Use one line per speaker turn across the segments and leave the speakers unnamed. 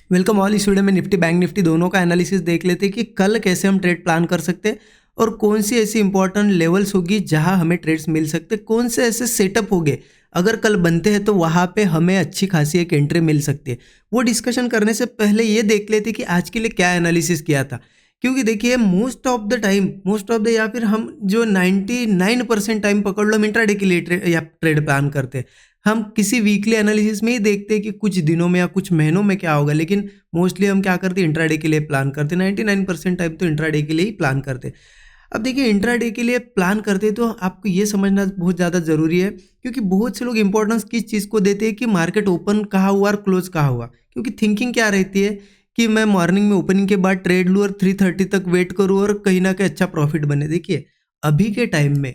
Welcome all. इस video में Nifty bank Nifty दोनों का एनालिसिस देख लेते हैं कि कल कैसे हम ट्रेड प्लान कर सकते हैं और कौन सी ऐसी इंपॉर्टेंट लेवल्स होगी जहां हमें ट्रेड्स मिल सकते हैं, कौन से ऐसे सेटअप होंगे अगर कल बनते हैं तो वहां पे हमें अच्छी खासी एक एंट्री मिल सकती है। वो डिस्कशन करने से पहले ये देख लेते कि आज के लिए क्या एनालिसिस किया था, क्योंकि देखिए मोस्ट ऑफ द या फिर हम जो 99% टाइम पकड़ लो हम इंट्राडे के लिए ट्रेड प्लान करते हैं। हम किसी वीकली एनालिसिस में ही देखते हैं कि कुछ दिनों में या कुछ महीनों में क्या होगा, लेकिन मोस्टली हम क्या करते हैं, इंट्राडे के लिए प्लान करते हैं। 99% टाइम तो इंट्राडे के लिए ही प्लान करते हैं। अब देखिए इंट्राडे के लिए प्लान करते हैं तो आपको ये समझना बहुत ज़्यादा ज़रूरी है, क्योंकि बहुत से लोग इंपॉर्टेंस किस चीज़ को देते हैं कि मार्केट ओपन कहाँ हुआ और क्लोज कहाँ हुआ। क्योंकि थिंकिंग क्या रहती है कि मैं मॉर्निंग में ओपनिंग के बाद ट्रेड लूँ और 3:30 तक वेट करूँ और कहीं ना कहीं अच्छा प्रॉफिट बने। देखिए अभी के टाइम में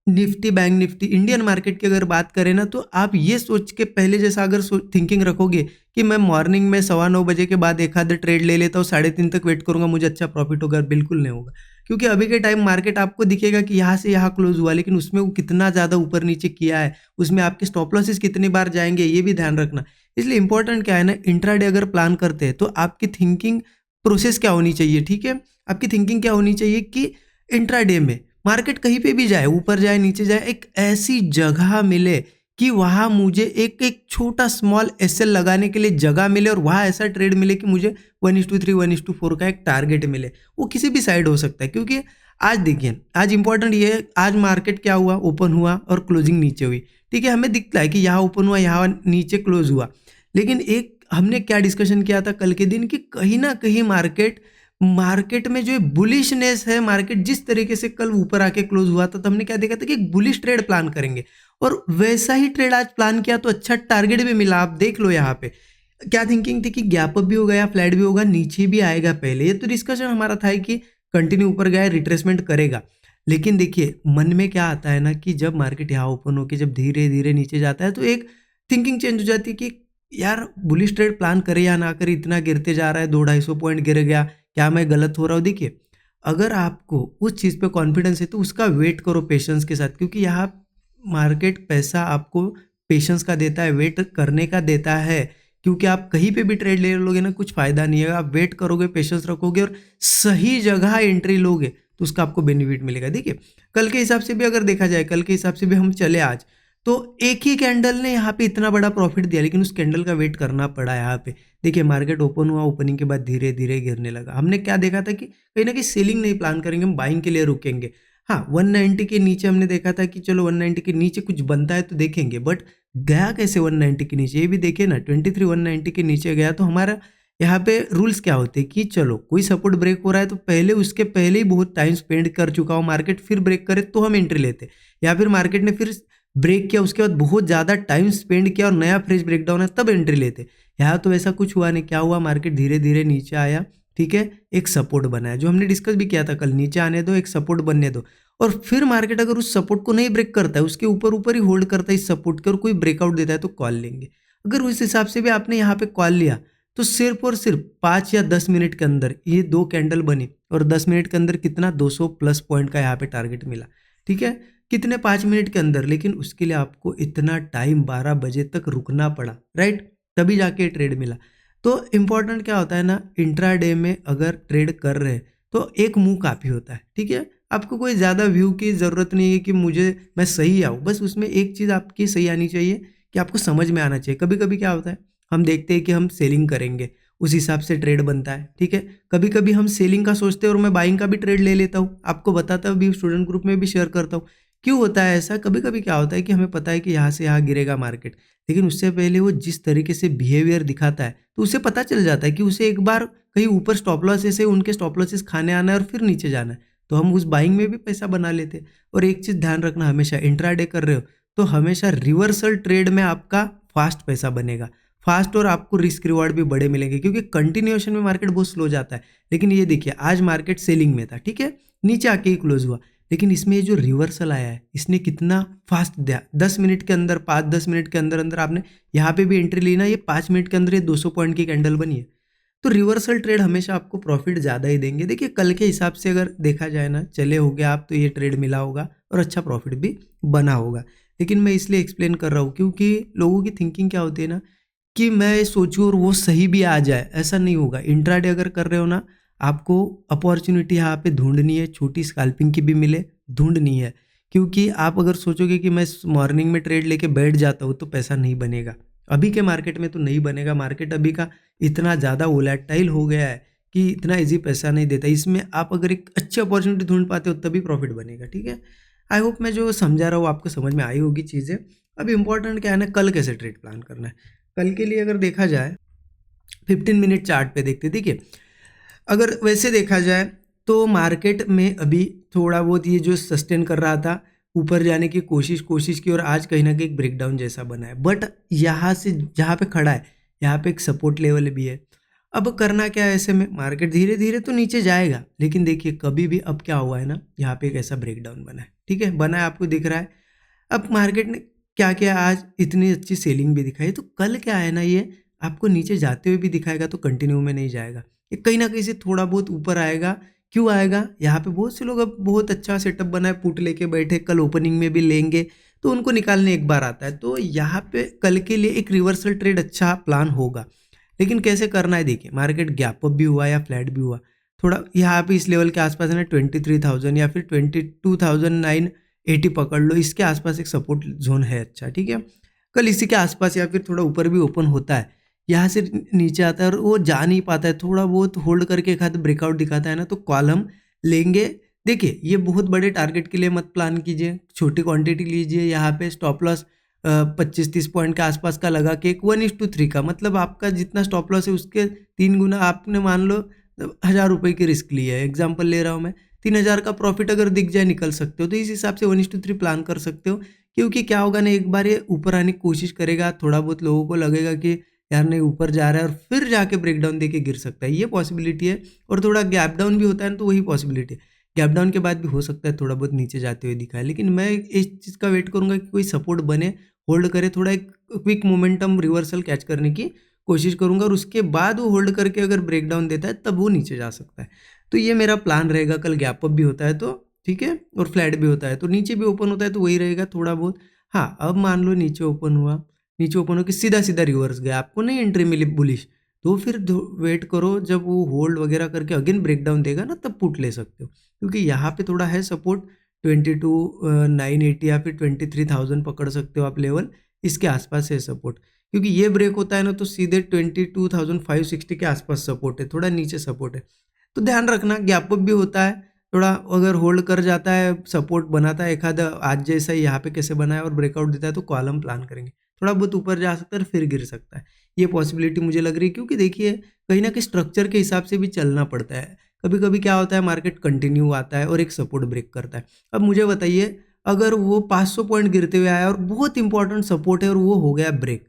Nifty bank Nifty Indian market की अगर बात करें ना, तो आप ये सोच के पहले जैसा अगर थिंकिंग रखोगे कि मैं मॉर्निंग में 9:15 के बाद एक आध ट्रेड ले लेता हूँ, 3:30 तक वेट करूंगा, मुझे अच्छा प्रॉफिट होगा, बिल्कुल नहीं होगा। क्योंकि अभी के टाइम मार्केट आपको दिखेगा कि यहाँ से यहाँ क्लोज हुआ, लेकिन उसमें वो कितना ज़्यादा ऊपर नीचे किया है, उसमें आपके स्टॉप लॉसेस कितनी बार जाएंगे, ये भी ध्यान रखना। इसलिए इंपॉर्टेंट क्या है ना, इंट्राडे अगर प्लान करते हैं तो आपकी थिंकिंग प्रोसेस क्या होनी चाहिए, ठीक है। आपकी थिंकिंग क्या होनी चाहिए कि इंट्राडे में मार्केट कहीं पे भी जाए, ऊपर जाए नीचे जाए, एक ऐसी जगह मिले कि वहाँ मुझे एक एक छोटा स्मॉल एसएल लगाने के लिए जगह मिले और वहाँ ऐसा ट्रेड मिले कि मुझे 1:3 1:4 का एक टारगेट मिले। वो किसी भी साइड हो सकता है, क्योंकि आज देखिए आज इंपॉर्टेंट ये है, आज मार्केट क्या हुआ, ओपन हुआ और क्लोजिंग नीचे हुई। ठीक है, हमें दिखता है कि यहाँ ओपन हुआ, यहाँ नीचे क्लोज हुआ, लेकिन एक हमने क्या डिस्कशन किया था कल के दिन कि कहीं ना कहीं मार्केट में जो बुलिशनेस है, मार्केट जिस तरीके से कल ऊपर आके क्लोज हुआ था तो हमने क्या देखा था कि एक बुलिश ट्रेड प्लान करेंगे, और वैसा ही ट्रेड आज प्लान किया तो अच्छा टारगेट भी मिला। आप देख लो यहाँ पे क्या थिंकिंग थी कि गैप अप भी होगा या फ्लैट भी होगा, नीचे भी आएगा। पहले ये तो डिस्कशन हमारा था कि कंटिन्यू ऊपर गया, रिट्रेसमेंट करेगा। लेकिन देखिए मन में क्या आता है ना कि जब मार्केट यहाँ ओपन होकर जब धीरे धीरे नीचे जाता है तो एक थिंकिंग चेंज हो जाती है कि यार बुलिश ट्रेड प्लान करे या ना करे, इतना गिरते जा रहा है, 200-250 पॉइंट गिर गया, क्या मैं गलत हो रहा हूँ। देखिए अगर आपको उस चीज़ पे कॉन्फिडेंस है तो उसका वेट करो पेशेंस के साथ, क्योंकि यहाँ मार्केट पैसा आपको पेशेंस का देता है, वेट करने का देता है। क्योंकि आप कहीं पे भी ट्रेड ले लोगे ना, कुछ फायदा नहीं है। आप वेट करोगे, पेशेंस रखोगे और सही जगह एंट्री लोगे तो उसका आपको बेनिफिट मिलेगा। देखिए कल के हिसाब से भी अगर देखा जाए, कल के हिसाब से भी हम चले आज, तो एक ही कैंडल ने यहाँ पे इतना बड़ा प्रॉफिट दिया, लेकिन उस कैंडल का वेट करना पड़ा यहाँ पे। देखिए मार्केट ओपन हुआ, ओपनिंग के बाद धीरे धीरे गिरने लगा। हमने क्या देखा था कि कहीं ना कहीं सेलिंग नहीं प्लान करेंगे, हम बाइंग के लिए रुकेंगे। हाँ 190 के नीचे हमने देखा था कि चलो 190 के नीचे कुछ बनता है तो देखेंगे, बट गया कैसे 190 के नीचे ये भी देखिए ना। 23 190 के नीचे गया तो हमारा यहाँ पे रूल्स क्या होते हैं कि चलो कोई सपोर्ट ब्रेक हो रहा है तो पहले उसके पहले ही बहुत टाइम स्पेंड कर चुका हो मार्केट, फिर ब्रेक करे तो हम एंट्री लेते, या फिर मार्केट ने फिर ब्रेक किया उसके बाद बहुत ज़्यादा टाइम स्पेंड किया और नया फ्रेश ब्रेकडाउन है तब एंट्री लेते। यहाँ तो ऐसा कुछ हुआ नहीं। क्या हुआ, मार्केट धीरे धीरे नीचे आया, ठीक है, एक सपोर्ट बनाया जो हमने डिस्कस भी किया था कल, नीचे आने दो, एक सपोर्ट बनने दो। और फिर मार्केट अगर उस सपोर्ट को नहीं ब्रेक करता है, उसके ऊपर ऊपर ही होल्ड करता है इस सपोर्ट के और कोई ब्रेकआउट देता है तो कॉल लेंगे। अगर उस हिसाब से भी आपने यहाँ पे कॉल लिया तो सिर्फ और सिर्फ 5 या 10 मिनट के अंदर ये 2 कैंडल बनी और 10 मिनट के अंदर कितना 200 प्लस पॉइंट का यहाँ पे टारगेट मिला। ठीक है, कितने 5 मिनट के अंदर, लेकिन उसके लिए आपको इतना टाइम 12 बजे तक रुकना पड़ा, राइट, तभी जाके ट्रेड मिला। तो इम्पॉर्टेंट क्या होता है ना, इंट्राडे में अगर ट्रेड कर रहे हैं तो एक मुंह काफ़ी होता है। ठीक है, आपको कोई ज़्यादा व्यू की ज़रूरत नहीं है कि मैं सही आऊँ, बस उसमें एक चीज़ आपकी सही आनी चाहिए कि आपको समझ में आना चाहिए। कभी कभी क्या होता है, हम देखते हैं कि हम सेलिंग करेंगे, उस हिसाब से ट्रेड बनता है। ठीक है, कभी कभी हम सेलिंग का सोचते हैं और मैं बाइंग का भी ट्रेड ले लेता हूँ, आपको बताता हूँ, भी स्टूडेंट ग्रुप में भी शेयर करता हूँ। क्यों होता है ऐसा, कभी कभी क्या होता है कि हमें पता है कि यहाँ से यहाँ गिरेगा मार्केट, लेकिन उससे पहले वो जिस तरीके से बिहेवियर दिखाता है तो उसे पता चल जाता है कि उसे एक बार कहीं ऊपर स्टॉप लॉसेस है, उनके स्टॉप लॉसेस खाने आना है और फिर नीचे जाना है, तो हम उस बाइंग में भी पैसा बना लेते हैं। और एक चीज़ ध्यान रखना, हमेशा इंट्राडे कर रहे हो तो हमेशा रिवर्सल ट्रेड में आपका फास्ट पैसा बनेगा, फास्ट, और आपको रिस्क रिवॉर्ड भी बड़े मिलेंगे, क्योंकि कंटिन्यूएशन में मार्केट बहुत स्लो जाता है। लेकिन ये देखिए आज मार्केट सेलिंग में था, ठीक है, नीचे आके ही क्लोज हुआ, लेकिन इसमें ये जो रिवर्सल आया है इसने कितना फास्ट दिया, 10 मिनट के अंदर, 5-10 मिनट के अंदर अंदर आपने यहाँ पे भी एंट्री ली ना, ये 5 मिनट के अंदर ये 200 पॉइंट की कैंडल बनी है। तो रिवर्सल ट्रेड हमेशा आपको प्रॉफिट ज़्यादा ही देंगे। देखिए कल के हिसाब से अगर देखा जाए ना, चले हो गया आप तो ये ट्रेड मिला होगा और अच्छा प्रॉफिट भी बना होगा। लेकिन मैं इसलिए एक्सप्लेन कर रहा हूँ क्योंकि लोगों की थिंकिंग क्या होती है ना कि मैं सोचूँ और वो सही भी आ जाए, ऐसा नहीं होगा। इंट्राडे अगर कर रहे हो ना, आपको अपॉर्चुनिटी यहाँ पे ढूंढनी है, छोटी स्कैल्पिंग की भी मिले ढूंढनी है। क्योंकि आप अगर सोचोगे कि मैं मॉर्निंग में ट्रेड लेके बैठ जाता हूँ तो पैसा नहीं बनेगा, अभी के मार्केट में तो नहीं बनेगा। मार्केट अभी का इतना ज़्यादा वोलेटाइल हो गया है कि इतना ईजी पैसा नहीं देता। इसमें आप अगर एक अच्छी अपॉर्चुनिटी ढूंढ पाते हो तभी प्रॉफिट बनेगा, ठीक है। आई होप मैं जो समझा रहा हूँ आपको समझ में आई होगी चीज़ें। अब इम्पोर्टेंट क्या है ना, कल कैसे ट्रेड प्लान करना है। कल के लिए अगर देखा जाए 15 मिनट चार्ट पे देखते, देखिए अगर वैसे देखा जाए तो मार्केट में अभी थोड़ा बहुत ये जो सस्टेन कर रहा था, ऊपर जाने की कोशिश की और आज कहीं ना कहीं एक ब्रेकडाउन जैसा बना है। बट यहाँ से जहाँ पे खड़ा है यहाँ पे एक सपोर्ट लेवल भी है। अब करना क्या है, ऐसे में मार्केट धीरे धीरे तो नीचे जाएगा, लेकिन देखिए कभी भी अब क्या हुआ है ना, यहाँ पे एक ऐसा ब्रेकडाउन बना है, ठीक है, बना है, आपको दिख रहा है। अब मार्केट ने क्या किया, आज इतनी अच्छी सेलिंग भी दिखाई, तो कल क्या है ना, ये आपको नीचे जाते हुए भी दिखाएगा तो कंटिन्यू में नहीं जाएगा, ये कहीं ना कहीं से थोड़ा बहुत ऊपर आएगा। क्यों आएगा, यहाँ पे बहुत से लोग अब बहुत अच्छा सेटअप बना है, पुट लेके बैठे, कल ओपनिंग में भी लेंगे तो उनको निकालने एक बार आता है। तो यहाँ पे कल के लिए एक रिवर्सल ट्रेड अच्छा प्लान होगा। लेकिन कैसे करना है, देखिए मार्केट गैप अप भी हुआ या फ्लैट भी हुआ, थोड़ा यहाँ पे इस लेवल के आसपास है ना 23,000 या फिर 22,980 पकड़ लो, इसके आसपास एक सपोर्ट जोन है अच्छा, ठीक है। कल इसी के आसपास या फिर थोड़ा ऊपर भी ओपन होता है, यहाँ से नीचे आता है और वो जा नहीं पाता है, थोड़ा बहुत होल्ड करके एक हाथ ब्रेकआउट दिखाता है ना, तो कॉल हम लेंगे। देखिए ये बहुत बड़े टारगेट के लिए मत प्लान कीजिए, छोटी क्वांटिटी लीजिए। यहाँ पे स्टॉप लॉस 25-30 पॉइंट के आसपास का लगा के एक 1:3 का, मतलब आपका जितना स्टॉप लॉस है उसके 3 गुना, आपने मान लो 1,000 रुपये की रिस्क ली है, एग्जाम्पल ले रहा हूँ मैं, 3,000 का प्रॉफिट अगर दिख जाए निकल सकते हो। तो इस हिसाब से 1:3 प्लान कर सकते हो। क्योंकि क्या होगा ना, एक बार ये ऊपर आने की कोशिश करेगा, थोड़ा बहुत लोगों को लगेगा कि यार नहीं ऊपर जा रहा है, और फिर जाके ब्रेकडाउन देके गिर सकता है, ये पॉसिबिलिटी है। और थोड़ा गैप डाउन भी होता है ना, तो वही पॉसिबिलिटी है, गैप डाउन के बाद भी हो सकता है थोड़ा बहुत नीचे जाते हुए दिखाए। लेकिन मैं इस चीज़ का वेट करूंगा कि कोई सपोर्ट बने, होल्ड करे, थोड़ा एक क्विक मोमेंटम रिवर्सल कैच करने की कोशिश करूंगा, और उसके बाद वो होल्ड करके अगर ब्रेकडाउन देता है तब वो नीचे जा सकता है। तो ये मेरा प्लान रहेगा। कल गैप अप भी होता है तो ठीक है, और फ्लैट भी होता है तो नीचे भी ओपन होता है तो वही रहेगा थोड़ा बहुत। हाँ, अब मान लो नीचे ओपन हुआ, नीचे ओपन होकर सीधा सीधा रिवर्स गया, आपको नहीं एंट्री मिली बुलिश, तो फिर वेट करो, जब वो होल्ड वगैरह करके अगेन ब्रेकडाउन देगा ना तब पुट ले सकते हो। क्योंकि यहाँ पे थोड़ा है सपोर्ट 22,980 या फिर 23,000 पकड़ सकते हो आप लेवल, इसके आसपास है सपोर्ट। क्योंकि ये ब्रेक होता है ना तो सीधे 22,560 के आसपास सपोर्ट है, थोड़ा नीचे सपोर्ट है। तो ध्यान रखना, गैप अप भी होता है थोड़ा, अगर होल्ड कर जाता है, सपोर्ट बनाता है एक आधा, आज जैसा ही यहाँ पे कैसे बना है, और ब्रेकआउट देता है तो कॉलम प्लान करेंगे, थोड़ा बहुत ऊपर जा सकता है और फिर गिर सकता है। ये पॉसिबिलिटी मुझे लग रही है, क्योंकि देखिए कहीं ना कहीं स्ट्रक्चर के हिसाब से भी चलना पड़ता है। कभी कभी क्या होता है, मार्केट कंटिन्यू आता है और एक सपोर्ट ब्रेक करता है। अब मुझे बताइए, अगर वो 500 पॉइंट गिरते हुए आया और बहुत इंपॉर्टेंट सपोर्ट है और वो हो गया ब्रेक,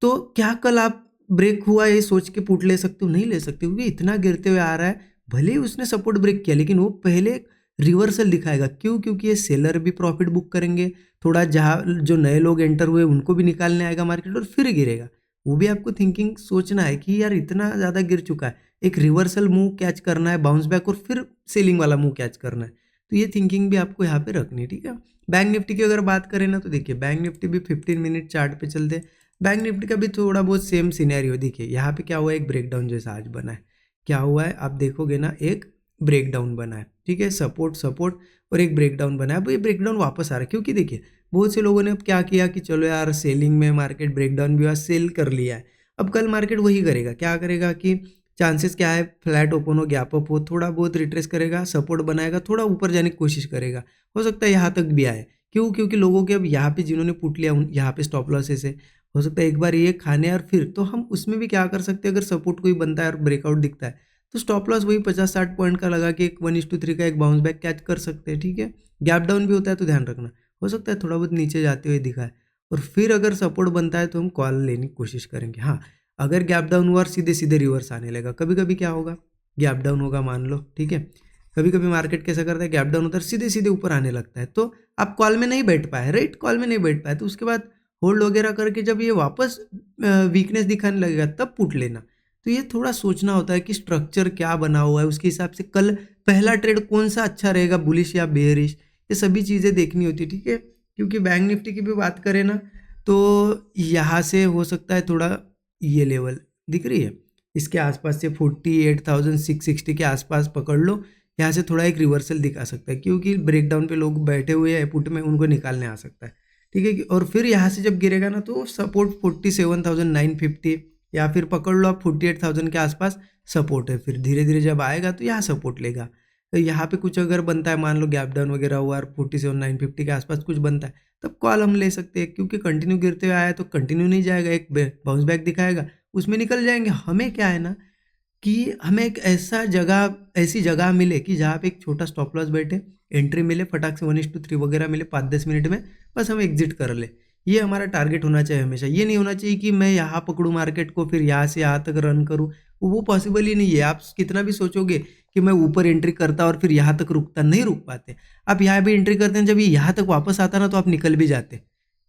तो क्या कल आप ब्रेक हुआ ये सोच के पुट ले सकते हो? नहीं ले सकते, क्योंकि इतना गिरते हुए आ रहा है। भले ही उसने सपोर्ट ब्रेक किया, लेकिन वो पहले रिवर्सल दिखाएगा। क्यों? क्योंकि ये सेलर भी प्रॉफिट बुक करेंगे, थोड़ा जहाँ जो नए लोग एंटर हुए उनको भी निकालने आएगा मार्केट, और फिर गिरेगा। वो भी आपको थिंकिंग सोचना है कि यार इतना ज़्यादा गिर चुका है, एक रिवर्सल मूव कैच करना है, बाउंस बैक, और फिर सेलिंग वाला मूव कैच करना है। तो ये थिंकिंग भी आपको यहाँ पे रखनी है, ठीक है। बैंक निफ्टी की अगर बात करें ना, तो देखिए बैंक निफ्टी भी 15 मिनट चार्ट पे चलते हैं। बैंक निफ्टी का भी थोड़ा बहुत सेम सिनेरियो, देखिए यहाँ पे क्या हुआ है, एक ब्रेकडाउन जैसा आज बना है। क्या हुआ है आप देखोगे ना, एक ब्रेकडाउन बना है, ठीक है, सपोर्ट सपोर्ट और एक ब्रेकडाउन बना है। अब ये ब्रेकडाउन वापस आ रहा है, क्योंकि देखिए बहुत से लोगों ने अब क्या किया कि चलो यार सेलिंग में मार्केट ब्रेकडाउन भी हुआ, सेल कर लिया है। अब कल मार्केट वही करेगा, क्या करेगा कि चांसेस क्या है, फ्लैट ओपन हो, गैप अप हो, थोड़ा बहुत रिट्रेस करेगा, सपोर्ट बनाएगा, थोड़ा ऊपर जाने की कोशिश करेगा, हो सकता है यहाँ तक भी आए। क्यों? क्योंकि लोगों के अब यहाँ पे जिन्होंने पुट लिया यहाँ पे स्टॉप लॉसेस है, हो सकता है एक बार ये खाने और फिर तो हम उसमें भी क्या कर सकते हैं, अगर सपोर्ट कोई बनता है और ब्रेकआउट दिखता है तो स्टॉप लॉस वही 50-60 पॉइंट का लगा के एक 1:3 का एक बाउंस बैक कैच कर सकते हैं, ठीक है। गैप डाउन भी होता है तो ध्यान रखना, हो सकता है थोड़ा बहुत नीचे जाते हुए दिखा है, और फिर अगर सपोर्ट बनता है तो हम कॉल लेने की कोशिश करेंगे। हाँ, अगर गैप डाउन हुआ और सीधे सीधे रिवर्स आने लगा, कभी कभी क्या होगा, गैप डाउन होगा मान लो, ठीक है, कभी कभी मार्केट कैसा करता है, गैप डाउन होता है सीधे सीधे ऊपर आने लगता है, तो आप कॉल में नहीं बैठ पाए, राइट, कॉल में नहीं बैठ पाए, तो उसके बाद होल्ड वगैरह करके जब ये वापस वीकनेस दिखाने लगेगा तब पुट लेना। तो ये थोड़ा सोचना होता है कि स्ट्रक्चर क्या बना हुआ है, उसके हिसाब से कल पहला ट्रेड कौन सा अच्छा रहेगा, बुलिश या बेयरिश, ये सभी चीज़ें देखनी होती है, ठीक है। क्योंकि बैंक निफ्टी की भी बात करें ना, तो यहाँ से हो सकता है थोड़ा ये लेवल दिख रही है, इसके आसपास से 48,660 के आसपास पकड़ लो। यहाँ से थोड़ा एक रिवर्सल दिखा सकता है, क्योंकि ब्रेकडाउन पे लोग बैठे हुए हैं पुट में, उनको निकालने आ सकता है। ठीक है और फिर यहाँ से जब गिरेगा ना तो सपोर्ट 47,950 या फिर पकड़ लो आप 48,000 के आसपास सपोर्ट है। फिर धीरे धीरे जब आएगा तो यहाँ सपोर्ट लेगा। तो यहाँ पे कुछ अगर बनता है, मान लो गैप डाउन वगैरह हुआ और 47,950 के आसपास कुछ बनता है, तब कॉल हम ले सकते हैं, क्योंकि कंटिन्यू गिरते हुए आया तो कंटिन्यू नहीं जाएगा, एक बाउंस बैक दिखाएगा, उसमें निकल जाएंगे। हमें क्या है ना कि हमें एक ऐसी जगह मिले कि जहाँ पे एक छोटा स्टॉप लॉस बैठे, एंट्री मिले फटाक से 1:3 वगैरह मिले 5-10 मिनट में, बस हम एग्जिट कर ले। ये हमारा टारगेट होना चाहिए हमेशा। ये नहीं होना चाहिए कि मैं यहाँ पकड़ूँ मार्केट को फिर यहाँ से यहाँ तक रन करूँ, वो पॉसिबल ही नहीं है। आप कितना भी सोचोगे कि मैं ऊपर एंट्री करता और फिर यहाँ तक रुकता, नहीं रुक पाते। आप यहाँ भी एंट्री करते हैं, जब ये यहाँ तक वापस आता ना तो आप निकल भी जाते।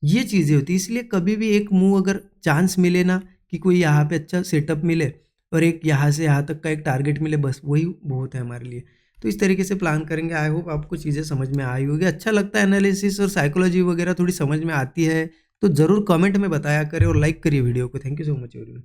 ये चीज़ें होती है। इसलिए कभी भी एक मूव अगर चांस मिले ना कि कोई यहाँ पे अच्छा सेटअप मिले और एक यहाँ से यहाँ तक का एक टारगेट मिले, बस वही बहुत है हमारे लिए। तो इस तरीके से प्लान करेंगे। आई होप आपको चीज़ें समझ में आई होगी। अच्छा लगता है एनालिसिस और साइकोलॉजी वगैरह थोड़ी समझ में आती है तो ज़रूर कमेंट में बताया करें और लाइक करिए वीडियो को। Thank you so much everyone.